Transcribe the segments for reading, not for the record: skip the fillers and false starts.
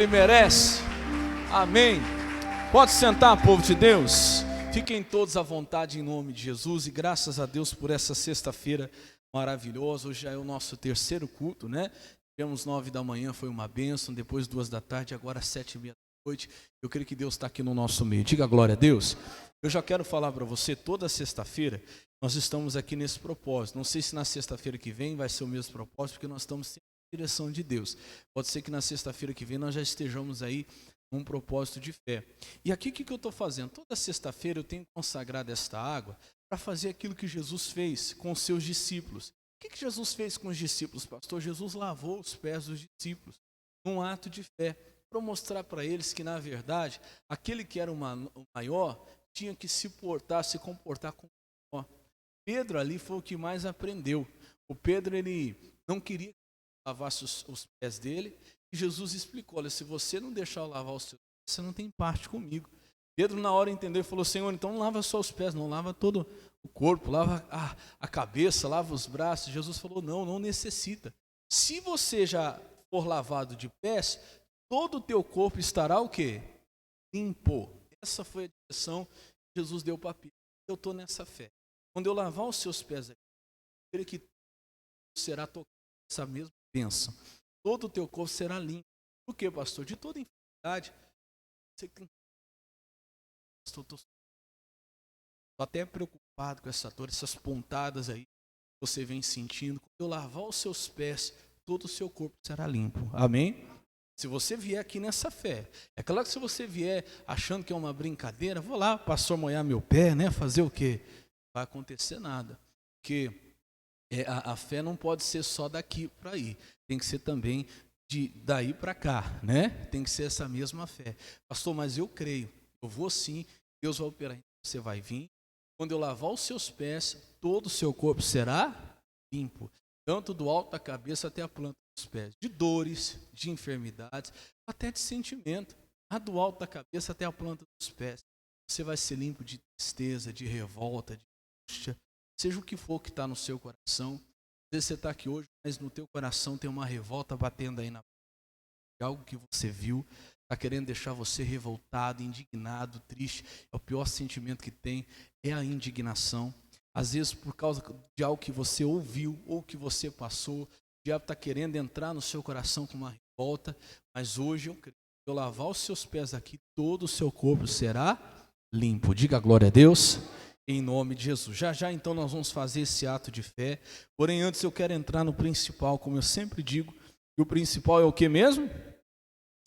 Ele merece. Amém. Pode sentar, povo de Deus. Fiquem todos à vontade em nome de Jesus e graças a Deus por essa sexta-feira maravilhosa. Hoje já é o nosso terceiro culto, né? Tivemos 9 da manhã, foi uma bênção, depois 2 da tarde, agora 7h30 da noite. Eu creio que Deus está aqui no nosso meio. Diga glória a Deus. Eu já quero falar para você, toda sexta-feira nós estamos aqui nesse propósito. Não sei se na sexta-feira que vem vai ser o mesmo propósito, porque nós estamos sempre na direção de Deus. Pode ser que na sexta-feira que vem nós já estejamos aí num propósito de fé. E aqui o que eu estou fazendo? Toda sexta-feira eu tenho consagrado esta água para fazer aquilo que Jesus fez com os seus discípulos. O que Jesus fez com os discípulos, pastor? Jesus lavou os pés dos discípulos num ato de fé, para mostrar para eles que, na verdade, aquele que era o maior tinha que se comportar como o menor. Pedro ali foi o que mais aprendeu. O Pedro, ele não queria que lavasse os pés dele, e Jesus explicou: olha, se você não deixar eu lavar os seus pés, você não tem parte comigo. Pedro na hora entendeu e falou: Senhor, então não lava só os pés, não lava todo o corpo, lava a cabeça, lava os braços. Jesus falou: não necessita. Se você já for lavado de pés, todo o teu corpo estará o quê? Limpo. Essa foi a direção que Jesus deu para Pedro. Eu estou nessa fé. Quando eu lavar os seus pés aqui, eu creio que será tocado essa mesma bênção. Todo o teu corpo será limpo. Por quê, pastor? De toda enfermidade. Você tem... Estou até preocupado com essa dor, essas pontadas aí que você vem sentindo. Quando eu lavar os seus pés, todo o seu corpo será limpo. Amém? Se você vier aqui nessa fé, é claro que se você vier achando que é uma brincadeira, vou lá, pastor, molhar meu pé, né? Fazer o quê? Não vai acontecer nada. Porque a fé não pode ser só daqui para aí. Tem que ser também daí para cá, né? Tem que ser essa mesma fé. Pastor, mas eu creio, eu vou sim, Deus vai operar. Você vai vir. Quando eu lavar os seus pés, todo o seu corpo será limpo. Tanto do alto da cabeça até a planta dos pés. De dores, de enfermidades, até de sentimento. Do alto da cabeça até a planta dos pés. Você vai ser limpo de tristeza, de revolta, de angústia. Seja o que for que está no seu coração. Às vezes você está aqui hoje, mas no teu coração tem uma revolta batendo aí na porta. Algo que você viu, está querendo deixar você revoltado, indignado, triste. É o pior sentimento que tem, é a indignação. Às vezes por causa de algo que você ouviu ou que você passou, o diabo está querendo entrar no seu coração com uma revolta. Mas hoje eu creio que eu lavar os seus pés aqui, todo o seu corpo será limpo. Diga glória a Deus. Em nome de Jesus. Já então nós vamos fazer esse ato de fé. Porém, antes eu quero entrar no principal, como eu sempre digo. E o principal é o que mesmo?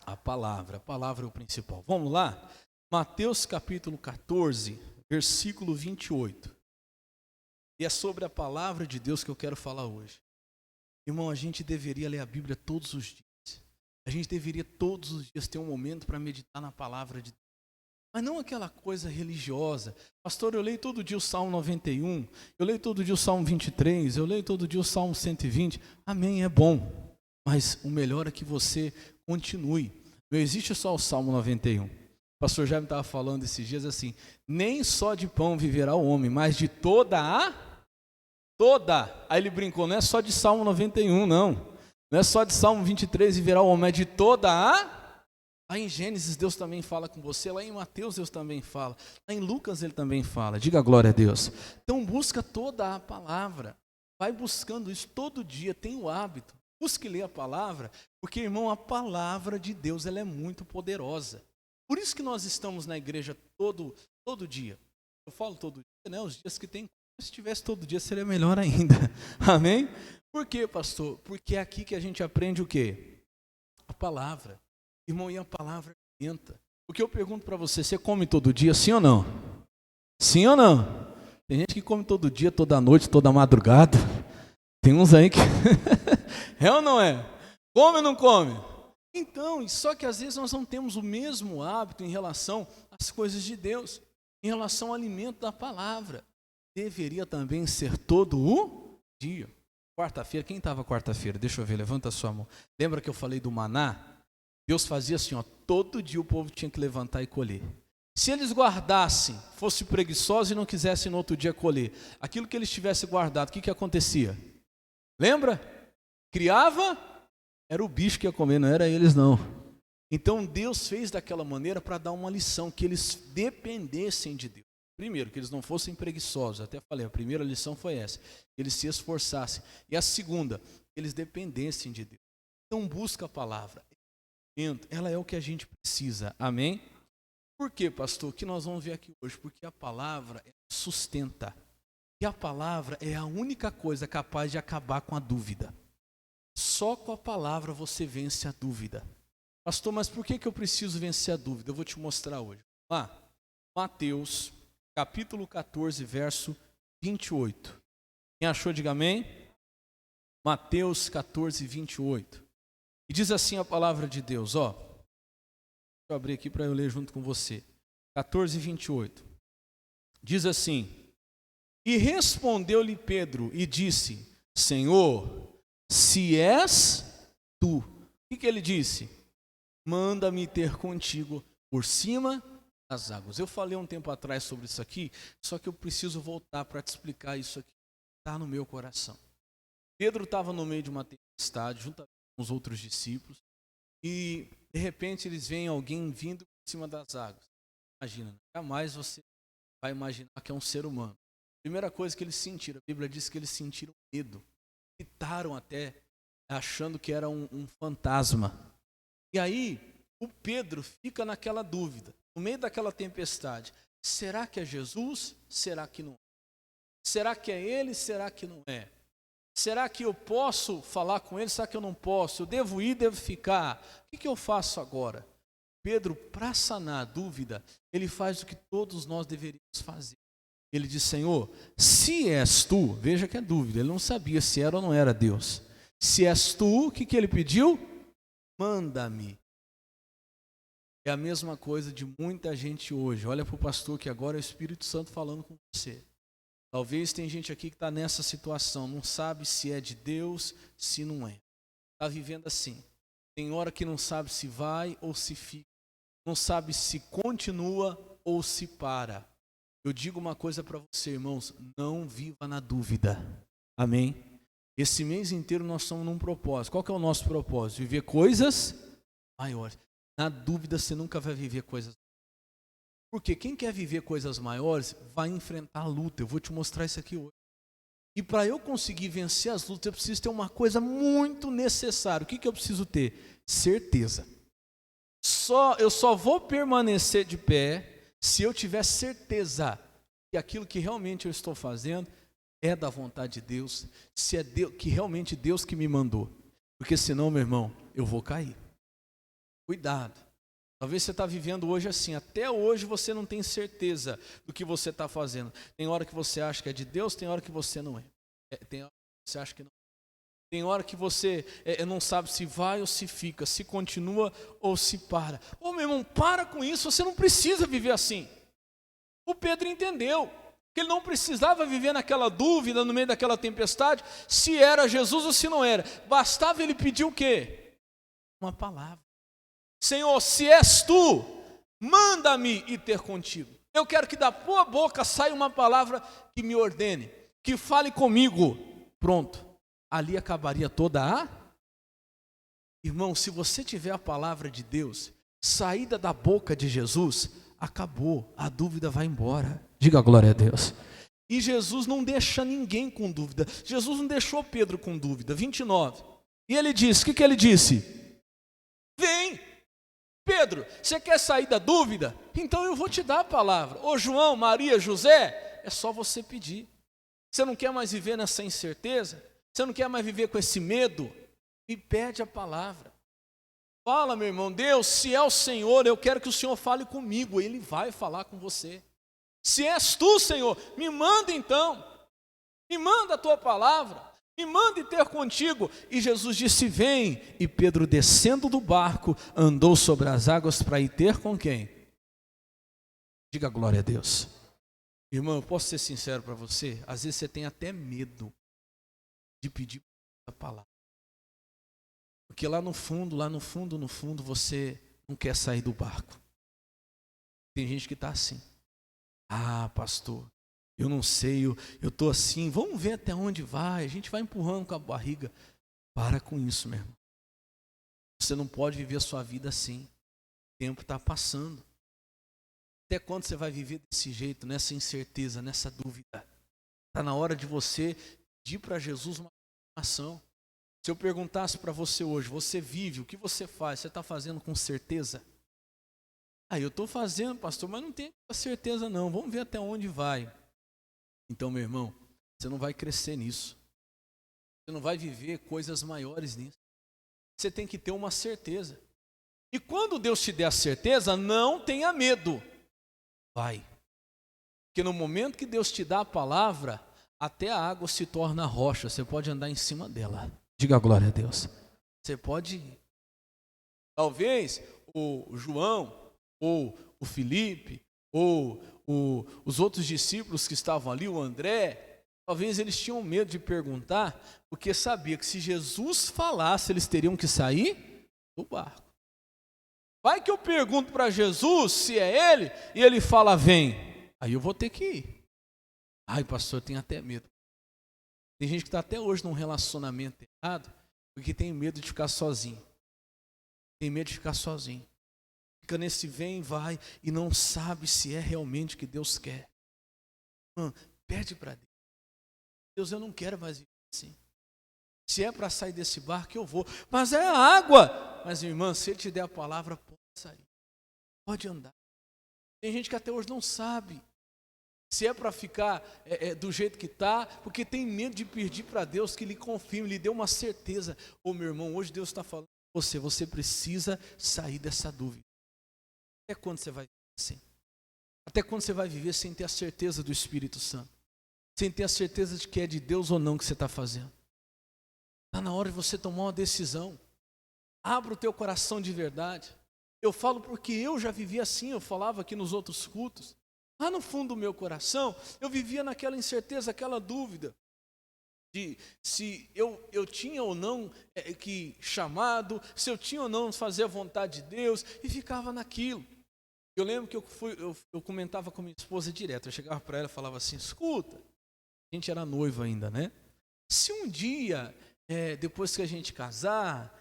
A palavra. A palavra é o principal. Vamos lá? Mateus capítulo 14, versículo 28. E é sobre a palavra de Deus que eu quero falar hoje. Irmão, a gente deveria ler a Bíblia todos os dias. A gente deveria todos os dias ter um momento para meditar na palavra de Deus. Mas não aquela coisa religiosa. Pastor, eu leio todo dia o Salmo 91, eu leio todo dia o Salmo 23, eu leio todo dia o Salmo 120. Amém, é bom. Mas o melhor é que você continue. Não existe só o Salmo 91. O pastor já me estava falando esses dias assim: nem só de pão viverá o homem, mas de toda. Aí ele brincou, não é só de Salmo 91, não. Não é só de Salmo 23 viverá o homem, é de toda a... Lá em Gênesis Deus também fala com você, lá em Mateus Deus também fala, lá em Lucas ele também fala. Diga glória a Deus. Então busca toda a palavra, vai buscando isso todo dia, tem o hábito, busque ler a palavra, porque, irmão, a palavra de Deus ela é muito poderosa. Por isso que nós estamos na igreja todo dia. Eu falo todo dia, né? Os dias que tem, se tivesse todo dia seria melhor ainda. Amém? Por quê, pastor? Porque é aqui que a gente aprende o quê? A palavra. Irmão, e a palavra alimenta. O que eu pergunto para você, você come todo dia, sim ou não? Sim ou não? Tem gente que come todo dia, toda noite, toda madrugada. Tem uns aí que... É ou não é? Come ou não come? Então, só que às vezes nós não temos o mesmo hábito em relação às coisas de Deus, em relação ao alimento da palavra. Deveria também ser todo o dia. Quarta-feira, quem estava quarta-feira? Deixa eu ver, levanta a sua mão. Lembra que eu falei do maná? Deus fazia assim, todo dia o povo tinha que levantar e colher. Se eles guardassem, fossem preguiçosos e não quisessem no outro dia colher, aquilo que eles tivessem guardado, o que acontecia? Lembra? Criava, era o bicho que ia comer, não era eles não. Então Deus fez daquela maneira para dar uma lição, que eles dependessem de Deus. Primeiro, que eles não fossem preguiçosos. Até falei, a primeira lição foi essa, que eles se esforçassem. E a segunda, que eles dependessem de Deus. Então busca a palavra. Ela é o que a gente precisa. Amém? Por quê, pastor? O que nós vamos ver aqui hoje? Porque a palavra sustenta. E a palavra é a única coisa capaz de acabar com a dúvida. Só com a palavra você vence a dúvida. Pastor, mas por que eu preciso vencer a dúvida? Eu vou te mostrar hoje. Mateus, capítulo 14, verso 28. Quem achou, diga amém. Mateus 14, 28. E diz assim a palavra de Deus, Deixa eu abrir aqui para eu ler junto com você. 14, 28. Diz assim: E respondeu-lhe Pedro e disse: Senhor, se és tu. O que ele disse? Manda-me ter contigo por cima das águas. Eu falei um tempo atrás sobre isso aqui, só que eu preciso voltar para te explicar isso aqui. Está no meu coração. Pedro estava no meio de uma tempestade, juntamente com os outros discípulos, e de repente eles veem alguém vindo por cima das águas. Imagina, jamais você vai imaginar que é um ser humano. Primeira coisa que eles sentiram, a Bíblia diz que eles sentiram medo, gritaram até, achando que era um fantasma. E aí, o Pedro fica naquela dúvida, no meio daquela tempestade. Será que é Jesus? Será que não é? Será que é ele? Será que não é? Será que eu posso falar com ele? Será que eu não posso? Eu devo ir, devo ficar? O que eu faço agora? Pedro, para sanar a dúvida, ele faz o que todos nós deveríamos fazer. Ele diz: Senhor, se és tu, veja que é dúvida, ele não sabia se era ou não era Deus. Se és tu, o que ele pediu? Manda-me. É a mesma coisa de muita gente hoje. Olha para o pastor que agora é o Espírito Santo falando com você. Talvez tem gente aqui que está nessa situação, não sabe se é de Deus, se não é. Está vivendo assim. Tem hora que não sabe se vai ou se fica. Não sabe se continua ou se para. Eu digo uma coisa para você, irmãos, não viva na dúvida. Amém? Esse mês inteiro nós estamos num propósito. Qual que é o nosso propósito? Viver coisas maiores. Na dúvida você nunca vai viver coisas maiores. Porque quem quer viver coisas maiores vai enfrentar a luta. Eu vou te mostrar isso aqui hoje. E para eu conseguir vencer as lutas, eu preciso ter uma coisa muito necessária. O que eu preciso ter? Certeza. Eu só vou permanecer de pé se eu tiver certeza que aquilo que realmente eu estou fazendo é da vontade de Deus, se é que realmente Deus que me mandou. Porque senão, meu irmão, eu vou cair. Cuidado. Talvez você está vivendo hoje assim, até hoje você não tem certeza do que você está fazendo. Tem hora que você acha que é de Deus, tem hora que você não é. Tem hora que você acha que não é. Tem hora que você não sabe se vai ou se fica, se continua ou se para. Meu irmão, para com isso, você não precisa viver assim. O Pedro entendeu que ele não precisava viver naquela dúvida, no meio daquela tempestade, se era Jesus ou se não era. Bastava ele pedir o quê? Uma palavra. Senhor, se és tu, manda-me ir ter contigo. Eu quero que da tua boca saia uma palavra que me ordene, que fale comigo. Pronto. Ali acabaria toda a... Irmão, se você tiver a palavra de Deus, saída da boca de Jesus, acabou, a dúvida vai embora. Diga glória a Deus. E Jesus não deixa ninguém com dúvida. Jesus não deixou Pedro com dúvida. 29. E ele disse, o que ele disse? Vem. Pedro, você quer sair da dúvida? Então eu vou te dar a palavra. Ô João, Maria, José, é só você pedir. Você não quer mais viver nessa incerteza? Você não quer mais viver com esse medo? Me pede a palavra. Fala, meu irmão, Deus, se é o Senhor, eu quero que o Senhor fale comigo. Ele vai falar com você. Se és tu, Senhor, me manda então. Me manda a tua palavra. Me manda ter contigo. E Jesus disse, vem. E Pedro, descendo do barco, andou sobre as águas para ir ter com quem? Diga glória a Deus. Irmão, eu posso ser sincero para você? Às vezes você tem até medo de pedir a palavra. Porque lá no fundo, você não quer sair do barco. Tem gente que está assim. Ah, pastor, eu não sei, eu estou assim, vamos ver até onde vai, a gente vai empurrando com a barriga. Para com isso, meu irmão. Você não pode viver a sua vida assim. tempo está passando. Até quando você vai viver desse jeito, nessa incerteza, nessa dúvida? Está na hora de você pedir para Jesus uma informação. Se eu perguntasse para você hoje, você vive, o que você faz? Você está fazendo com certeza? Eu estou fazendo, pastor, mas não tenho certeza não. Vamos ver até onde vai. Então, meu irmão, você não vai crescer nisso. Você não vai viver coisas maiores nisso. Você tem que ter uma certeza. E quando Deus te der a certeza, não tenha medo. Vai. Porque no momento que Deus te dá a palavra, até a água se torna rocha. Você pode andar em cima dela. Diga glória a Deus. Você pode. Talvez o João, ou o Felipe, ou os outros discípulos que estavam ali, o André, talvez eles tinham medo de perguntar, porque sabia que se Jesus falasse, eles teriam que sair do barco. Vai que eu pergunto para Jesus se é ele, e ele fala, vem. Aí eu vou ter que ir. Pastor, eu tenho até medo. Tem gente que está até hoje num relacionamento errado, porque tem medo de ficar sozinho. Tem medo de ficar sozinho. Fica nesse vem e vai, e não sabe se é realmente o que Deus quer. Pede para Deus. Deus, eu não quero mais viver assim. Se é para sair desse barco, eu vou. Mas é a água. Mas, irmã, se Ele te der a palavra, pode sair. Pode andar. Tem gente que até hoje não sabe se é para ficar do jeito que está, porque tem medo de pedir para Deus que lhe confirme, lhe dê uma certeza. Meu irmão, hoje Deus está falando com você precisa sair dessa dúvida. Até quando você vai viver assim? Até quando você vai viver sem ter a certeza do Espírito Santo? Sem ter a certeza de que é de Deus ou não que você está fazendo? Está na hora de você tomar uma decisão. Abra o teu coração de verdade. Eu falo porque eu já vivi assim, eu falava aqui nos outros cultos. Lá no fundo do meu coração, eu vivia naquela incerteza, aquela dúvida de se eu tinha ou não que chamado, se eu tinha ou não fazer a vontade de Deus, e ficava naquilo. Eu lembro que eu comentava com minha esposa direto, eu chegava para ela e falava assim, escuta, a gente era noivo ainda, né? Se um dia, depois que a gente casar,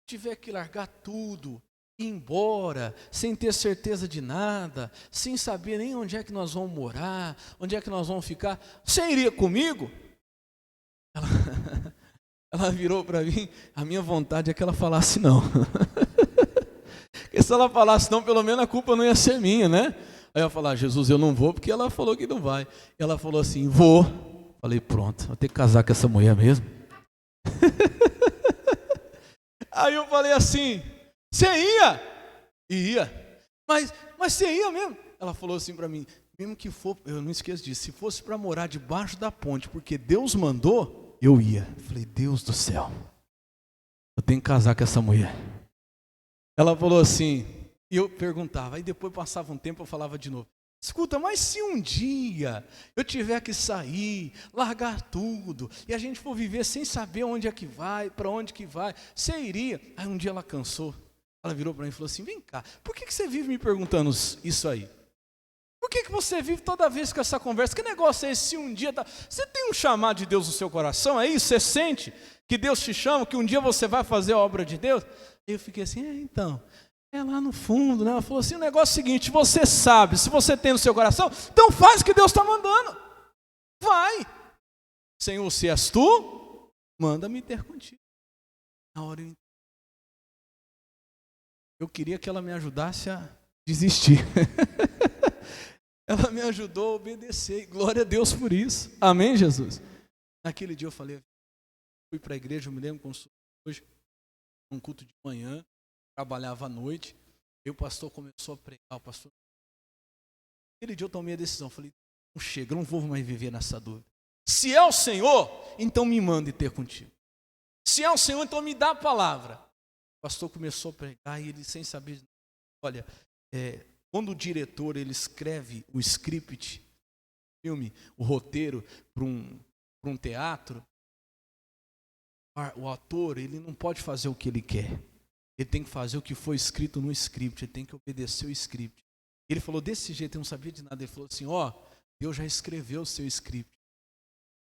tiver que largar tudo, ir embora, sem ter certeza de nada, sem saber nem onde é que nós vamos morar, onde é que nós vamos ficar, você iria comigo? Ela virou para mim, a minha vontade é que ela falasse não. Porque se ela falasse não, pelo menos a culpa não ia ser minha, né? Aí eu ia falar, Jesus, eu não vou, porque ela falou que não vai. Ela falou assim, vou. Falei, pronto, vou ter que casar com essa mulher mesmo. Aí eu falei assim, você ia? Ia. Mas você ia mesmo? Ela falou assim para mim, mesmo que for, eu não esqueço disso, se fosse para morar debaixo da ponte, porque Deus mandou, eu ia. Eu falei, Deus do céu, eu tenho que casar com essa mulher. Ela falou assim, e eu perguntava, aí depois passava um tempo, eu falava de novo, escuta, mas se um dia eu tiver que sair, largar tudo, e a gente for viver sem saber onde é que vai, para onde que vai, você iria? Aí um dia ela cansou, ela virou para mim e falou assim, vem cá, por que você vive me perguntando isso aí? Por que você vive toda vez com essa conversa? Que negócio é esse? Se um dia... Você tem um chamado de Deus no seu coração, é isso? Você sente que Deus te chama, que um dia você vai fazer a obra de Deus? Eu fiquei assim, então, lá no fundo, né? Ela falou assim, o negócio é o seguinte, você sabe, se você tem no seu coração, então faz o que Deus está mandando. Vai. Senhor, se és tu, manda-me ter contigo. Na hora eu queria que ela me ajudasse a desistir. Ela me ajudou a obedecer, glória a Deus por isso, amém, Jesus? Naquele dia eu falei, fui para a igreja, eu me lembro como hoje, um culto de manhã, trabalhava à noite, e o pastor começou a pregar, aquele dia eu tomei a decisão, falei, não chega, não vou mais viver nessa dúvida, se é o Senhor, então me manda ter contigo, se é o Senhor, então me dá a palavra. O pastor começou a pregar, e ele sem saber, olha, quando o diretor ele escreve o script, filme, o roteiro para um teatro, o ator ele não pode fazer o que ele quer. Ele tem que fazer o que foi escrito no script, ele tem que obedecer o script. Ele falou desse jeito, eu não sabia de nada. Ele falou assim, Deus já escreveu o seu script.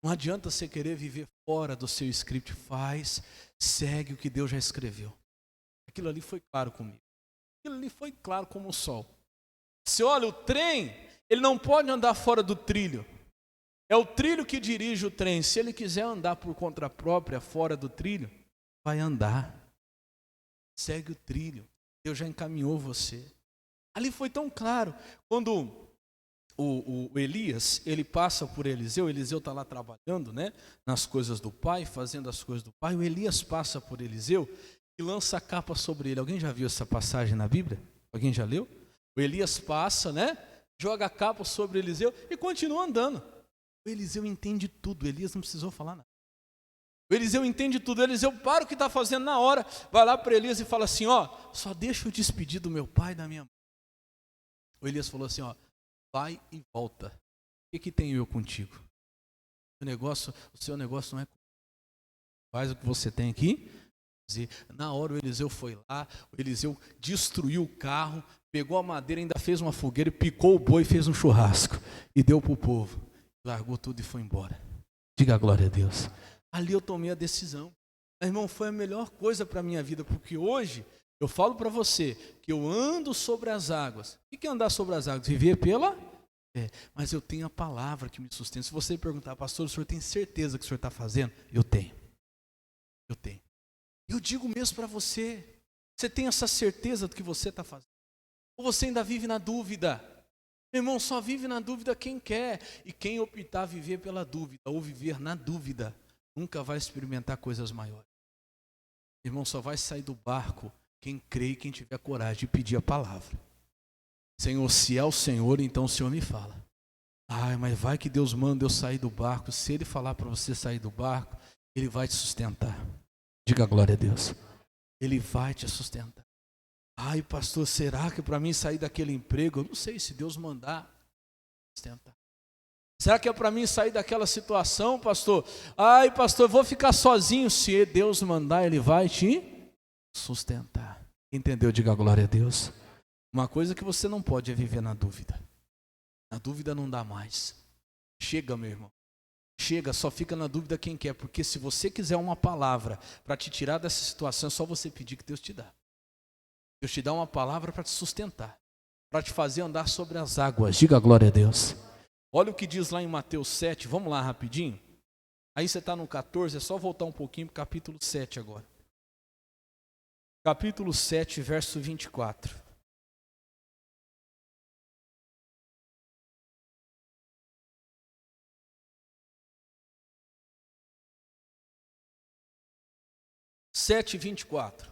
Não adianta você querer viver fora do seu script. Segue o que Deus já escreveu. Aquilo ali foi claro comigo. Aquilo ali foi claro como o sol. Se olha, o trem, ele não pode andar fora do trilho. É o trilho que dirige o trem. Se ele quiser andar por conta própria, fora do trilho, vai andar. Segue o trilho. Deus já encaminhou você. Ali foi tão claro. Quando o Elias, ele passa por Eliseu está lá trabalhando, né, nas coisas do pai, fazendo as coisas do pai. O Elias passa por Eliseu e lança a capa sobre ele. Alguém já viu essa passagem na Bíblia? Alguém já leu? O Elias passa, né, joga a capa sobre Eliseu e continua andando. O Eliseu entende tudo, Elias não precisou falar nada. O Eliseu entende tudo, o Eliseu para o que está fazendo na hora, vai lá para Elias e fala assim, só deixa eu despedir do meu pai e da minha mãe. O Elias falou assim, vai e volta. O que tem eu contigo? O seu negócio não é comigo. Faz o que você tem aqui. Na hora o Eliseu foi lá, o Eliseu destruiu o carro, pegou a madeira, ainda fez uma fogueira, picou o boi, fez um churrasco e deu para o povo. Largou tudo e foi embora. Diga glória a Deus. Ali eu tomei a decisão. Irmão, foi a melhor coisa para a minha vida, porque hoje eu falo para você que eu ando sobre as águas. O que é andar sobre as águas? Viver pela fé. Mas eu tenho a palavra que me sustenta. Se você perguntar, pastor, o senhor tem certeza que o senhor está fazendo? Eu tenho. Eu tenho. Eu digo mesmo para você, você tem essa certeza do que você está fazendo? Ou você ainda vive na dúvida? Meu irmão, só vive na dúvida quem quer. E quem optar viver pela dúvida ou viver na dúvida, nunca vai experimentar coisas maiores. Irmão, só vai sair do barco quem crê e quem tiver coragem de pedir a palavra. Senhor, se é o Senhor, então o Senhor me fala. Mas vai que Deus manda eu sair do barco. Se Ele falar para você sair do barco, Ele vai te sustentar. Diga glória a Deus. Ele vai te sustentar. Pastor, será que para mim sair daquele emprego? Eu não sei, se Deus mandar, sustentar. Será que é para mim sair daquela situação, pastor? Pastor, eu vou ficar sozinho. Se Deus mandar, Ele vai te sustentar. Entendeu? Diga glória a Deus. Uma coisa que você não pode é viver na dúvida. Na dúvida não dá mais. Chega, meu irmão. Chega, só fica na dúvida quem quer. Porque se você quiser uma palavra para te tirar dessa situação, é só você pedir que Deus te dá. Deus te dá uma palavra para te sustentar, para te fazer andar sobre as águas. Diga glória a Deus. Olha o que diz lá em Mateus 7, vamos lá rapidinho. Aí você está no 14, é só voltar um pouquinho para o capítulo 7 agora. Capítulo 7, verso 24. Sete, 24.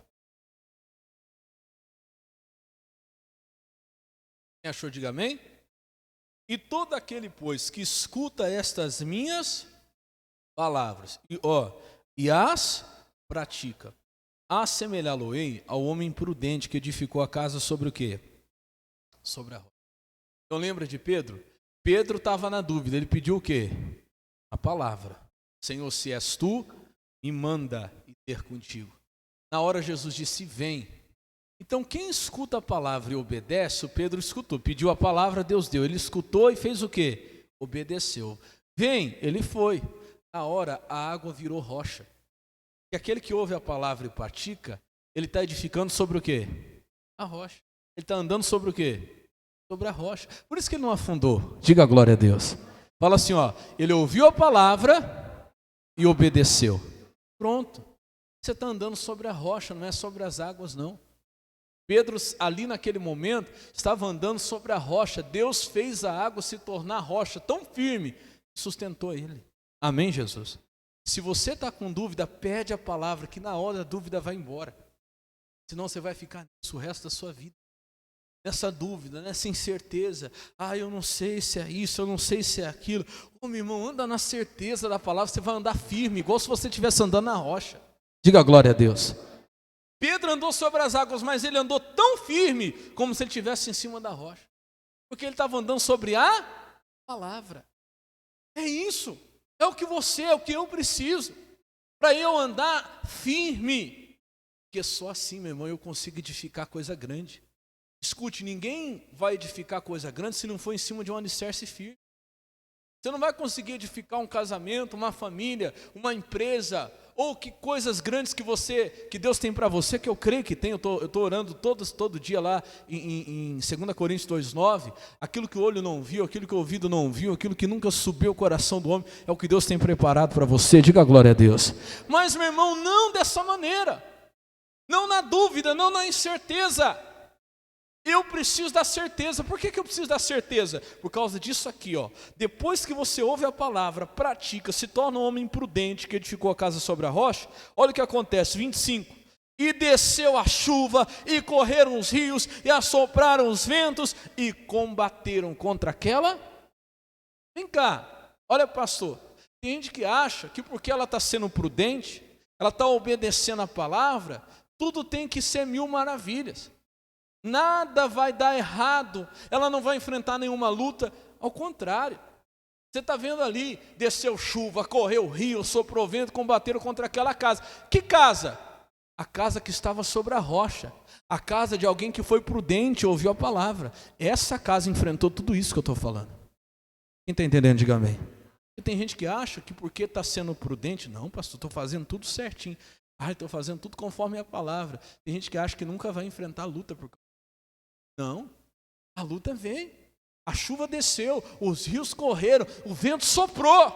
Quem achou, diga amém. E todo aquele, pois, que escuta estas minhas palavras e as pratica, assemelhá-lo-ei ao homem prudente que edificou a casa sobre o quê? Sobre a rocha. Então lembra de Pedro? Pedro estava na dúvida, ele pediu o quê? A palavra. Senhor, se és tu, me manda ir ter contigo. Na hora Jesus disse, vem. Então quem escuta a palavra e obedece, o Pedro escutou, pediu a palavra, Deus deu. Ele escutou e fez o quê? Obedeceu. Vem, ele foi. Na hora a água virou rocha. E aquele que ouve a palavra e pratica, ele está edificando sobre o quê? A rocha. Ele está andando sobre o quê? Sobre a rocha. Por isso que ele não afundou. Diga glória a Deus. Fala assim, ele ouviu a palavra e obedeceu. Pronto. Você está andando sobre a rocha, não é sobre as águas, não. Pedro, ali naquele momento, estava andando sobre a rocha. Deus fez a água se tornar rocha tão firme, sustentou ele. Amém, Jesus? Se você está com dúvida, pede a palavra, que na hora a dúvida vai embora. Senão você vai ficar nisso o resto da sua vida. Nessa dúvida, nessa incerteza. Eu não sei se é isso, eu não sei se é aquilo. Meu irmão, anda na certeza da palavra, você vai andar firme, igual se você estivesse andando na rocha. Diga glória a Deus. Pedro andou sobre as águas, mas ele andou tão firme como se ele estivesse em cima da rocha. Porque ele estava andando sobre a palavra. É isso. É o que é o que eu preciso. Para eu andar firme. Porque só assim, meu irmão, eu consigo edificar coisa grande. Escute, ninguém vai edificar coisa grande se não for em cima de um alicerce firme. Você não vai conseguir edificar um casamento, uma família, uma empresa, ou que coisas grandes que Deus tem para você, que eu creio que tem. Eu estou orando todo dia lá em 2 Coríntios 2,9, aquilo que o olho não viu, aquilo que o ouvido não viu, aquilo que nunca subiu ao coração do homem, é o que Deus tem preparado para você. Diga glória a Deus. Mas, meu irmão, não dessa maneira, não na dúvida, não na incerteza. Eu preciso da certeza. Por que eu preciso da certeza? Por causa disso aqui, ó. Depois que você ouve a palavra, pratica, se torna um homem prudente que edificou a casa sobre a rocha, olha o que acontece, 25. E desceu a chuva, e correram os rios, e assopraram os ventos, e combateram contra aquela. Vem cá, olha, pastor, tem gente que acha que porque ela está sendo prudente, ela está obedecendo a palavra, tudo tem que ser mil maravilhas. Nada vai dar errado, ela não vai enfrentar nenhuma luta, ao contrário. Você está vendo ali, desceu chuva, correu rio, soprou vento, combateram contra aquela casa. Que casa? A casa que estava sobre a rocha, a casa de alguém que foi prudente, ouviu a palavra. Essa casa enfrentou tudo isso que eu estou falando. Quem está entendendo, diga amém. E tem gente que acha que porque está sendo prudente, não, pastor, estou fazendo tudo certinho. Estou fazendo tudo conforme a palavra. Tem gente que acha que nunca vai enfrentar a luta. Não, a luta veio, a chuva desceu, os rios correram, o vento soprou.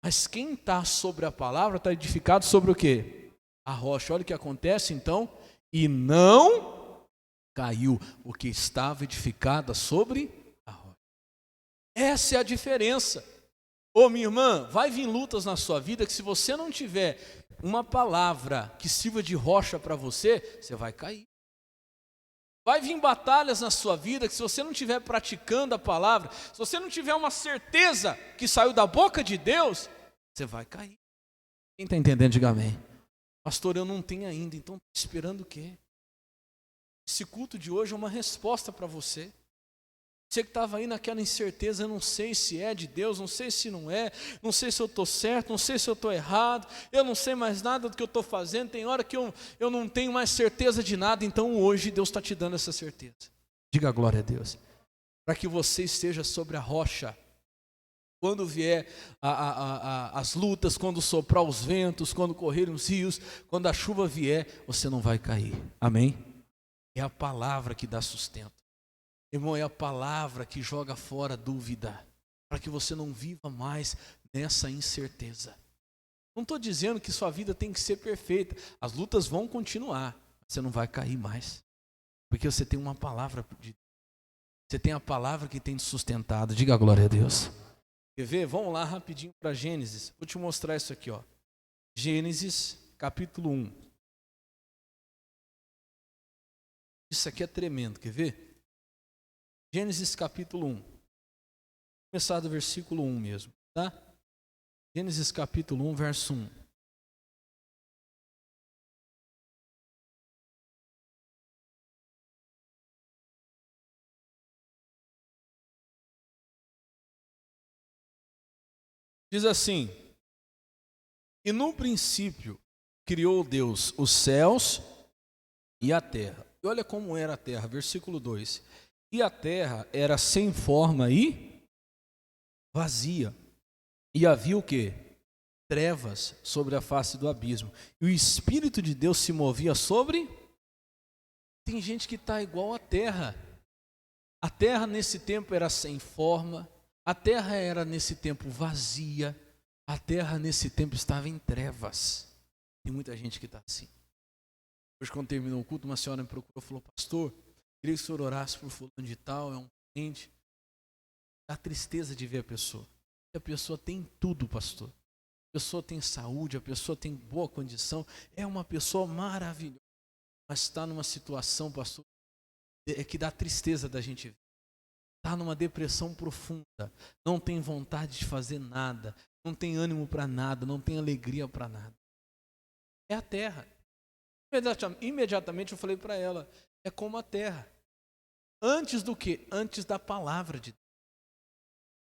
Mas quem está sobre a palavra está edificado sobre o quê? A rocha. Olha o que acontece então. E não caiu, porque estava edificada sobre a rocha. Essa é a diferença. Ô minha irmã, vai vir lutas na sua vida que se você não tiver uma palavra que sirva de rocha para você, você vai cair. Vai vir batalhas na sua vida que se você não estiver praticando a palavra, se você não tiver uma certeza que saiu da boca de Deus, você vai cair. Quem está entendendo, diga amém. Pastor, eu não tenho ainda, então estou esperando o quê? Esse culto de hoje é uma resposta para você. Você que estava aí naquela incerteza, eu não sei se é de Deus, não sei se não é, não sei se eu estou certo, não sei se eu estou errado, eu não sei mais nada do que eu estou fazendo, tem hora que eu não tenho mais certeza de nada, então hoje Deus está te dando essa certeza. Diga glória a Deus. Para que você esteja sobre a rocha, quando vier as lutas, quando soprar os ventos, quando correrem os rios, quando a chuva vier, você não vai cair. Amém? É a palavra que dá sustento. Irmão, é a palavra que joga fora a dúvida, para que você não viva mais nessa incerteza. Não estou dizendo que sua vida tem que ser perfeita, as lutas vão continuar, você não vai cair mais, porque você tem uma palavra, você tem a palavra que tem te sustentado. Diga a glória a Deus. Quer ver? Vamos lá rapidinho para Gênesis, vou te mostrar isso aqui, ó. Gênesis capítulo 1. Isso aqui é tremendo, quer ver? Gênesis capítulo 1. Vou começar do versículo 1 mesmo, tá? Gênesis capítulo 1, verso 1. Diz assim: e no princípio criou Deus os céus e a terra. E olha como era a terra, versículo 2. E a terra era sem forma e vazia. E havia o quê? Trevas sobre a face do abismo. E o Espírito de Deus se movia sobre... Tem gente que está igual à terra. A terra nesse tempo era sem forma. A terra era nesse tempo vazia. A terra nesse tempo estava em trevas. Tem muita gente que está assim. Hoje, quando terminou o culto, uma senhora me procurou e falou: pastor, queria que o senhor orasse por fulano de tal, é um parente. Dá tristeza de ver a pessoa. A pessoa tem tudo, pastor. A pessoa tem saúde, a pessoa tem boa condição, é uma pessoa maravilhosa. Mas está numa situação, pastor, que dá tristeza da gente ver. Está numa depressão profunda, não tem vontade de fazer nada, não tem ânimo para nada, não tem alegria para nada. É a terra. Imediatamente eu falei para ela, é como a terra. Antes do que? Antes da palavra de Deus.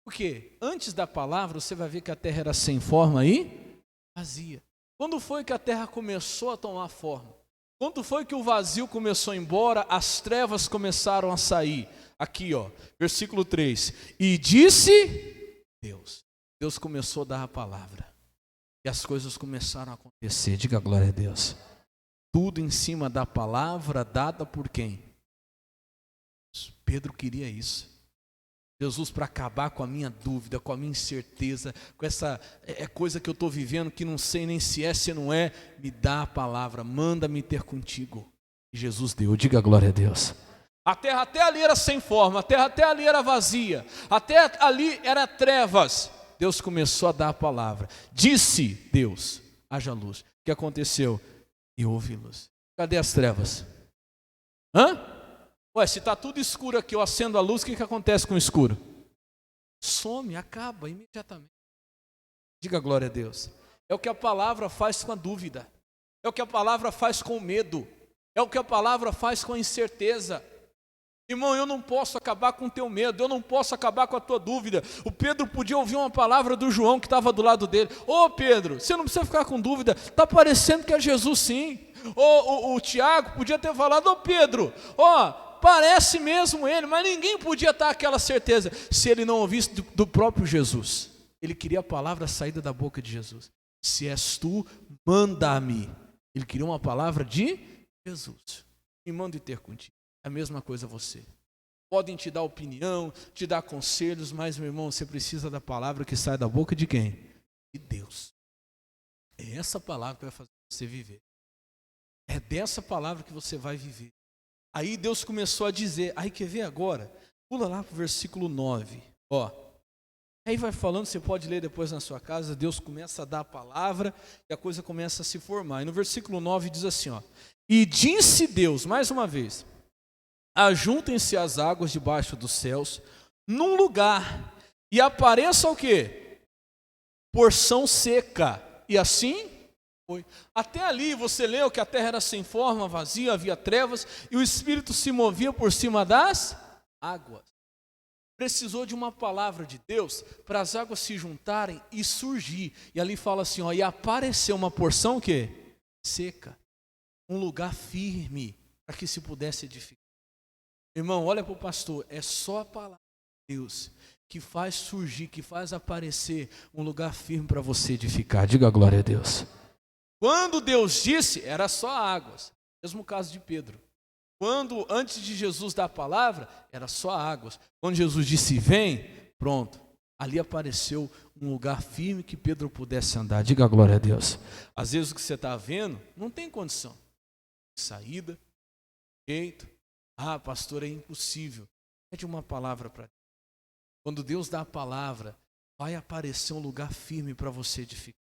Por quê? Antes da palavra você vai ver que a terra era sem forma e vazia. Quando foi que a terra começou a tomar forma? Quando foi que o vazio começou a ir embora, as trevas começaram a sair? Aqui, ó, versículo 3. E disse Deus. Deus começou a dar a palavra. E as coisas começaram a acontecer. Diga glória a Deus. Tudo em cima da palavra dada por quem? Pedro queria isso. Jesus, para acabar com a minha dúvida, com a minha incerteza, com essa coisa que eu estou vivendo, que não sei nem se é, se não é, me dá a palavra, manda-me ter contigo. E Jesus deu, diga glória a Deus. A terra até ali era sem forma, a terra até ali era vazia, até ali era trevas. Deus começou a dar a palavra. Disse Deus, haja luz. O que aconteceu? E houve luz. Cadê as trevas? Ué, se está tudo escuro aqui, eu acendo a luz, o que acontece com o escuro? Some, acaba imediatamente. Diga glória a Deus. É o que a palavra faz com a dúvida. É o que a palavra faz com o medo. É o que a palavra faz com a incerteza. Irmão, eu não posso acabar com o teu medo, eu não posso acabar com a tua dúvida. O Pedro podia ouvir uma palavra do João que estava do lado dele. Ô Pedro, você não precisa ficar com dúvida, está parecendo que é Jesus sim. O Tiago podia ter falado, ô Pedro, parece mesmo ele, mas ninguém podia estar aquela certeza, se ele não ouvisse do próprio Jesus. Ele queria a palavra saída da boca de Jesus. Se és tu, manda-me. Ele queria uma palavra de Jesus. Me manda ter contigo. É a mesma coisa você. Podem te dar opinião, te dar conselhos, mas, meu irmão, você precisa da palavra que sai da boca de quem? De Deus. É essa palavra que vai fazer você viver. É dessa palavra que você vai viver. Aí Deus começou a dizer, aí quer ver agora? Pula lá para o versículo 9. Aí vai falando, você pode ler depois na sua casa, Deus começa a dar a palavra e a coisa começa a se formar. E no versículo 9 diz assim, e disse Deus, mais uma vez, ajuntem-se as águas debaixo dos céus, num lugar, e apareça o quê? Porção seca. E assim foi. Até ali você leu que a terra era sem forma, vazia, havia trevas, e o Espírito se movia por cima das águas. Precisou de uma palavra de Deus para as águas se juntarem e surgir. E ali fala assim, e apareceu uma porção o quê? Seca. Um lugar firme para que se pudesse edificar. Irmão, olha para o pastor, é só a palavra de Deus que faz surgir, que faz aparecer um lugar firme para você edificar. Diga glória a Deus. Quando Deus disse, era só águas. Mesmo caso de Pedro. Quando, antes de Jesus dar a palavra, era só águas. Quando Jesus disse, vem, pronto. Ali apareceu um lugar firme que Pedro pudesse andar. Diga glória a Deus. Às vezes o que você está vendo, não tem condição. Saída, jeito. Pastor, é impossível. Pede uma palavra para Deus. Quando Deus dá a palavra, vai aparecer um lugar firme para você edificar.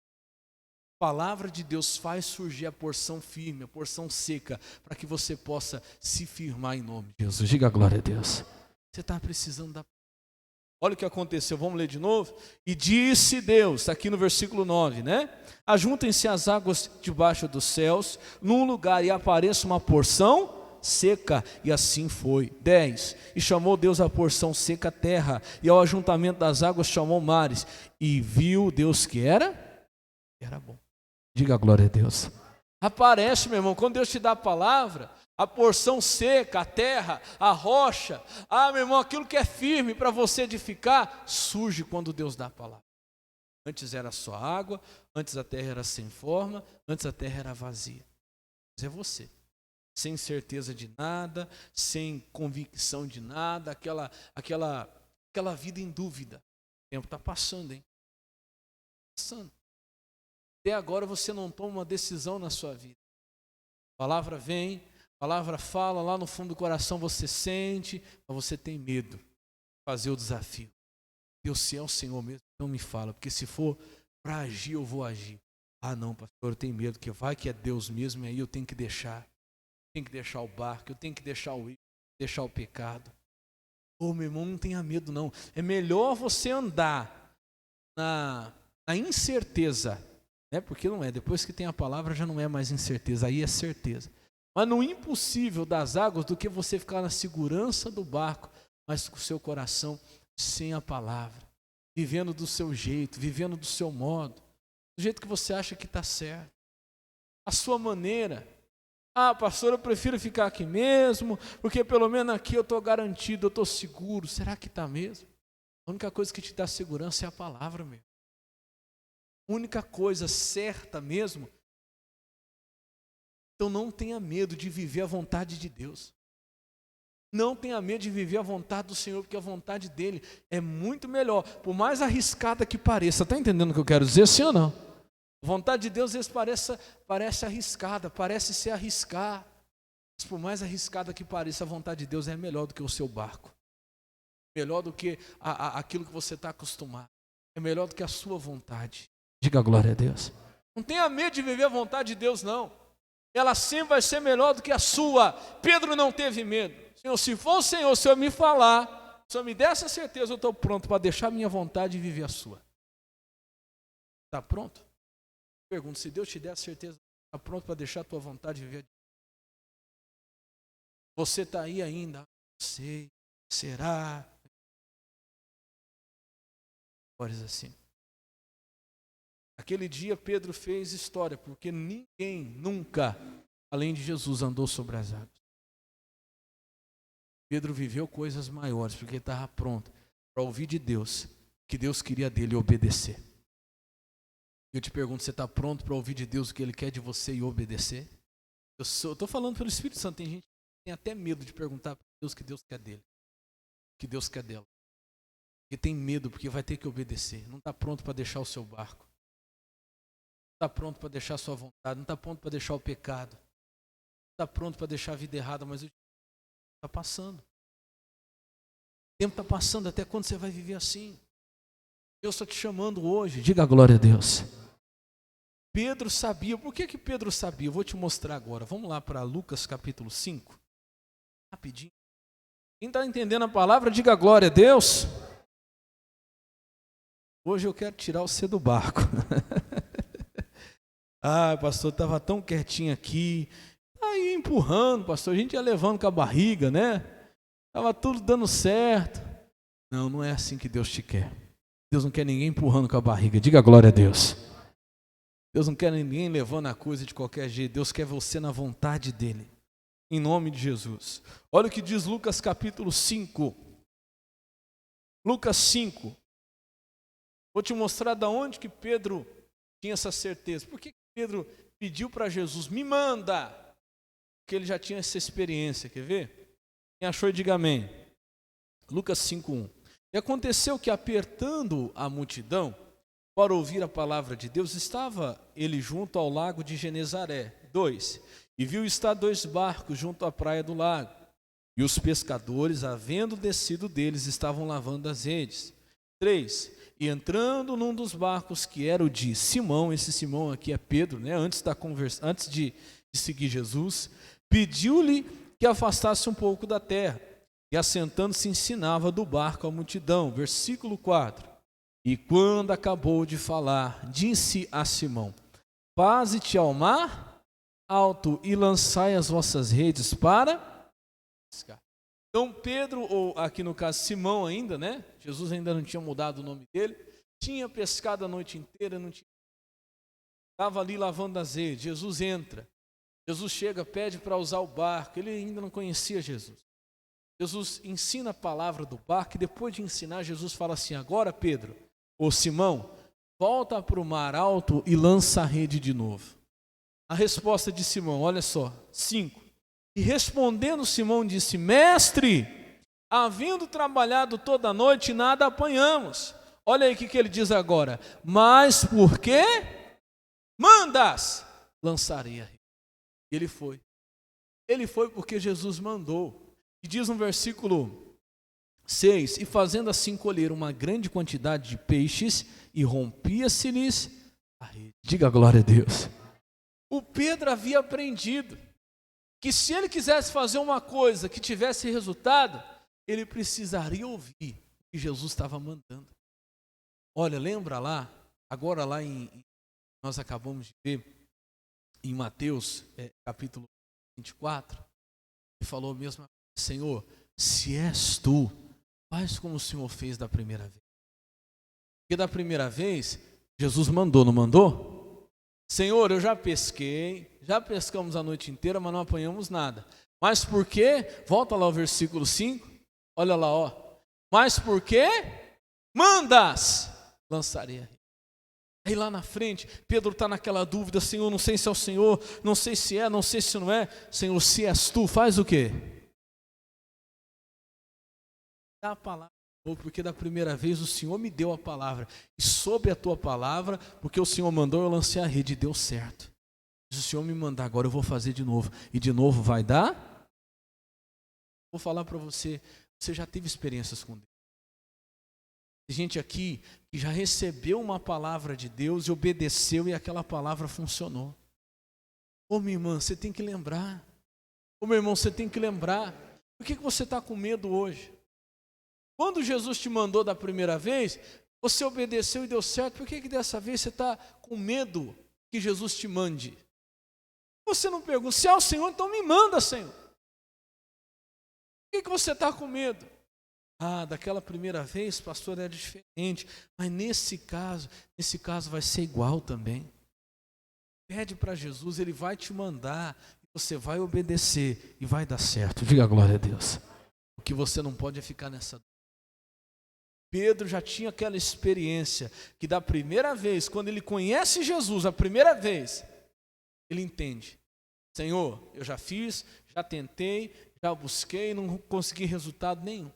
A palavra de Deus faz surgir a porção firme, a porção seca, para que você possa se firmar em nome de Jesus. Diga glória a Deus. Você está precisando da palavra. Olha o que aconteceu, vamos ler de novo? E disse Deus, está aqui no versículo 9, né? Ajuntem-se as águas debaixo dos céus, num lugar, e apareça uma porção seca, e assim foi. 10. E chamou Deus a porção seca a terra, e ao ajuntamento das águas chamou mares, e viu Deus que era bom. Diga glória a Deus. Aparece, meu irmão, quando Deus te dá a palavra, a porção seca, a terra, a rocha, meu irmão, aquilo que é firme para você edificar, surge quando Deus dá a palavra. Antes era só água, antes a terra era sem forma, antes a terra era vazia. Mas é você. Sem certeza de nada, sem convicção de nada, aquela vida em dúvida. O tempo está passando, hein? Passando. Até agora você não toma uma decisão na sua vida. A palavra vem, a palavra fala, lá no fundo do coração você sente, mas você tem medo de fazer o desafio. Deus, se é o Senhor mesmo, não me fala, porque se for para agir, eu vou agir. Não, pastor, eu tenho medo, que vai que é Deus mesmo, e aí eu tenho que deixar. Tenho que deixar o barco, eu tenho que deixar o pecado. Meu irmão, não tenha medo não. É melhor você andar na incerteza, né? Porque não é, depois que tem a palavra já não é mais incerteza, aí é certeza. Mas no impossível das águas, do que você ficar na segurança do barco, mas com o seu coração sem a palavra, vivendo do seu jeito, vivendo do seu modo, do jeito que você acha que está certo, a sua maneira. Pastor, eu prefiro ficar aqui mesmo, porque pelo menos aqui eu estou garantido, eu estou seguro. Será que está mesmo? A única coisa que te dá segurança é a palavra mesmo. A única coisa certa mesmo. Então não tenha medo de viver a vontade de Deus. Não tenha medo de viver a vontade do Senhor, porque a vontade dele é muito melhor, por mais arriscada que pareça. Está entendendo o que eu quero dizer, sim ou não? A vontade de Deus às vezes parece arriscada, parece se arriscar. Mas por mais arriscada que pareça, a vontade de Deus é melhor do que o seu barco. Melhor do que aquilo que você está acostumado. É melhor do que a sua vontade. Diga glória a Deus. Não tenha medo de viver a vontade de Deus, não. Ela sempre vai ser melhor do que a sua. Pedro não teve medo. Senhor, se for o Senhor, se eu me falar, se o Senhor me der essa certeza, eu estou pronto para deixar a minha vontade e viver a sua. Está pronto? Pergunto, se Deus te der a certeza, está pronto para deixar a tua vontade e viver? Você está aí ainda, não sei, será? Horas assim. Aquele dia Pedro fez história, porque ninguém nunca, além de Jesus, andou sobre as águas. Pedro viveu coisas maiores, porque estava pronto para ouvir de Deus, que Deus queria dele obedecer. Eu te pergunto, você está pronto para ouvir de Deus o que Ele quer de você e obedecer? Eu estou falando pelo Espírito Santo, tem gente que tem até medo de perguntar para Deus o que Deus quer dele, o que Deus quer dela. Porque tem medo, porque vai ter que obedecer, não está pronto para deixar o seu barco. Não está pronto para deixar a sua vontade, não está pronto para deixar o pecado, não está pronto para deixar a vida errada, mas está passando. O tempo está passando, até quando você vai viver assim? Deus está te chamando hoje, diga glória a Deus. Pedro sabia, por que Pedro sabia? Eu vou te mostrar agora, vamos lá para Lucas capítulo 5, rapidinho. Quem está entendendo a palavra, diga glória a Deus. Hoje eu quero tirar você do barco. Ah, pastor, estava tão quietinho aqui, aí empurrando, pastor, a gente ia levando com a barriga, né? Estava tudo dando certo. Não, não é assim que Deus te quer. Deus não quer ninguém empurrando com a barriga, diga glória a Deus. Deus não quer ninguém levando a coisa de qualquer jeito, Deus quer você na vontade dEle, em nome de Jesus. Olha o que diz Lucas capítulo 5. Lucas 5. Vou te mostrar de onde que Pedro tinha essa certeza. Por que Pedro pediu para Jesus, me manda? Porque ele já tinha essa experiência, quer ver? Quem achou, diga amém. Lucas 5:1. E aconteceu que, apertando a multidão para ouvir a palavra de Deus, estava ele junto ao lago de Genezaré. 2. E viu estar 2 barcos junto à praia do lago. E os pescadores, havendo descido deles, estavam lavando as redes. 3. E entrando num dos barcos, que era o de Simão, esse Simão aqui é Pedro, né? Antes de seguir Jesus, pediu-lhe que afastasse um pouco da terra. E assentando-se ensinava do barco a multidão. Versículo 4. E quando acabou de falar, disse a Simão, faze-te ao mar alto e lançai as vossas redes para pescar. Então Pedro, ou aqui no caso Simão ainda, né? Jesus ainda não tinha mudado o nome dele, tinha pescado a noite inteira, estava ali lavando as redes. Jesus entra, Jesus chega, pede para usar o barco, ele ainda não conhecia Jesus. Jesus ensina a palavra do barco e depois de ensinar, Jesus fala assim, agora Pedro, ou Simão, volta para o mar alto e lança a rede de novo. A resposta de Simão, olha só, 5. E respondendo Simão disse, mestre, havendo trabalhado toda a noite, nada apanhamos. Olha aí o que ele diz agora, mas por que mandas? Lançarei a rede. E ele foi. Ele foi porque Jesus mandou. E diz no versículo 6, e fazendo assim colher uma grande quantidade de peixes, e rompia-se-lhes a rede. Diga glória a Deus. O Pedro havia aprendido que se ele quisesse fazer uma coisa que tivesse resultado, ele precisaria ouvir o que Jesus estava mandando. Olha, lembra lá, agora lá nós acabamos de ver, em Mateus capítulo 24, ele falou mesmo, Senhor, se és tu, faz como o Senhor fez da primeira vez. Porque da primeira vez, Jesus mandou, não mandou? Senhor, eu já pesquei, já pescamos a noite inteira, mas não apanhamos nada. Mas por quê? Volta lá ao versículo 5, olha lá, ó. Mas por quê? Mandas, lançarei a rede. Aí lá na frente, Pedro está naquela dúvida: Senhor, não sei se é o Senhor, não sei se é, não sei se não é. Senhor, se és tu, faz o quê? Dá a palavra, porque da primeira vez o Senhor me deu a palavra, e sobre a tua palavra, porque o Senhor mandou, eu lancei a rede, e deu certo. Se o Senhor me mandar agora, eu vou fazer de novo, e de novo vai dar? Vou falar para você, você já teve experiências com Deus. Tem gente aqui que já recebeu uma palavra de Deus e obedeceu e aquela palavra funcionou. Ô minha irmã, você tem que lembrar. Ô meu irmão, você tem que lembrar. Por que você está com medo hoje? Quando Jesus te mandou da primeira vez, você obedeceu e deu certo. Por que dessa vez você está com medo que Jesus te mande? Você não pergunta: se é o Senhor, então me manda, Senhor. Por que você está com medo? Ah, daquela primeira vez, pastor, era diferente. Mas nesse caso vai ser igual também. Pede para Jesus, Ele vai te mandar. Você vai obedecer e vai dar certo. Diga glória a Deus. O que você não pode é ficar nessa dúvida. Pedro já tinha aquela experiência que da primeira vez, quando ele conhece Jesus, a primeira vez, ele entende: Senhor, eu já fiz, já tentei, já busquei, não consegui resultado nenhum.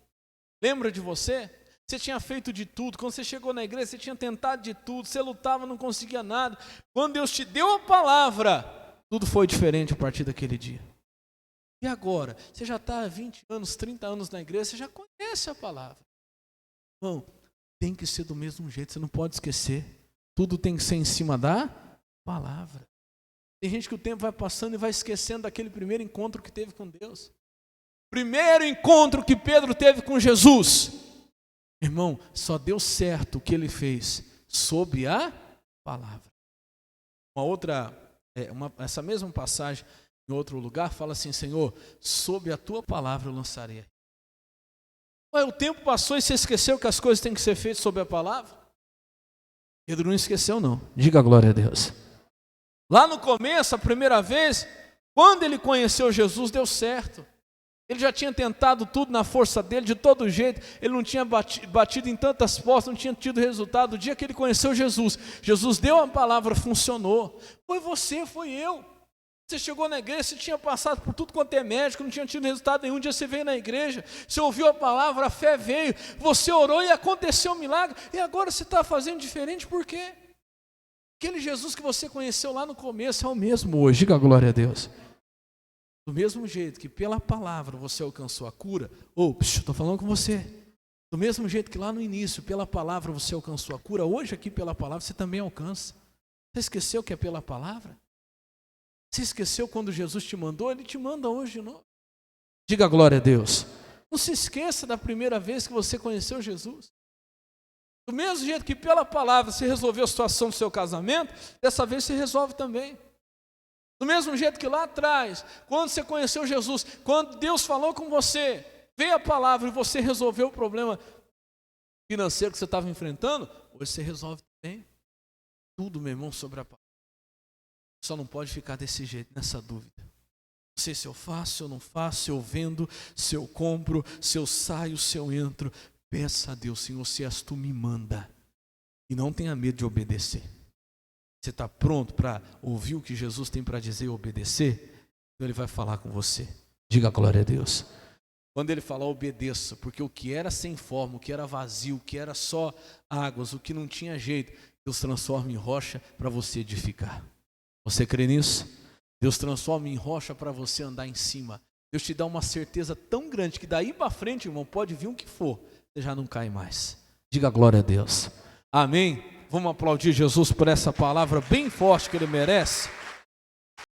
Lembra de você? Você tinha feito de tudo. Quando você chegou na igreja, você tinha tentado de tudo. Você lutava, não conseguia nada. Quando Deus te deu a palavra, tudo foi diferente a partir daquele dia. E agora? Você já está há 20 anos, 30 anos na igreja, você já conhece a palavra. Irmão, tem que ser do mesmo jeito, você não pode esquecer. Tudo tem que ser em cima da palavra. Tem gente que o tempo vai passando e vai esquecendo daquele primeiro encontro que teve com Deus. Primeiro encontro que Pedro teve com Jesus. Irmão, só deu certo o que ele fez sob a palavra. Essa mesma passagem em outro lugar fala assim: Senhor, sob a tua palavra eu lançarei. Ué, o tempo passou e você esqueceu que as coisas têm que ser feitas sob a palavra? Pedro não esqueceu não, diga glória a Deus. Lá no começo, a primeira vez, quando ele conheceu Jesus, deu certo. Ele já tinha tentado tudo na força dele, de todo jeito, ele não tinha batido em tantas postas, não tinha tido resultado. O dia que ele conheceu Jesus, Jesus deu a palavra, funcionou. Foi você, foi eu. Você chegou na igreja, você tinha passado por tudo quanto é médico, não tinha tido resultado nenhum. Um dia você veio na igreja, você ouviu a palavra, a fé veio, você orou e aconteceu um milagre. E agora você está fazendo diferente, por quê? Aquele Jesus que você conheceu lá no começo é o mesmo hoje, diga glória a Deus. Do mesmo jeito que pela palavra você alcançou a cura, estou falando com você. Do mesmo jeito que lá no início, pela palavra você alcançou a cura, hoje aqui pela palavra você também alcança. Você esqueceu que é pela palavra? Você esqueceu quando Jesus te mandou? Ele te manda hoje de novo. Diga glória a Deus. Não se esqueça da primeira vez que você conheceu Jesus. Do mesmo jeito que pela palavra você resolveu a situação do seu casamento, dessa vez você resolve também. Do mesmo jeito que lá atrás, quando você conheceu Jesus, quando Deus falou com você, veio a palavra e você resolveu o problema financeiro que você estava enfrentando, hoje você resolve também. Tudo, meu irmão, sobre a palavra. Só não pode ficar desse jeito, nessa dúvida. Não sei se eu faço, se eu não faço, se eu vendo, se eu compro, se eu saio, se eu entro. Peça a Deus: Senhor, se és tu, me manda. E não tenha medo de obedecer. Você está pronto para ouvir o que Jesus tem para dizer e obedecer? Então Ele vai falar com você. Diga glória a Deus. Quando Ele falar, obedeça, porque o que era sem forma, o que era vazio, o que era só águas, o que não tinha jeito, Deus transforma em rocha para você edificar. Você crê nisso? Deus transforma em rocha para você andar em cima. Deus te dá uma certeza tão grande que daí para frente, irmão, pode vir o que for, você já não cai mais. Diga glória a Deus. Amém? Vamos aplaudir Jesus por essa palavra bem forte que Ele merece.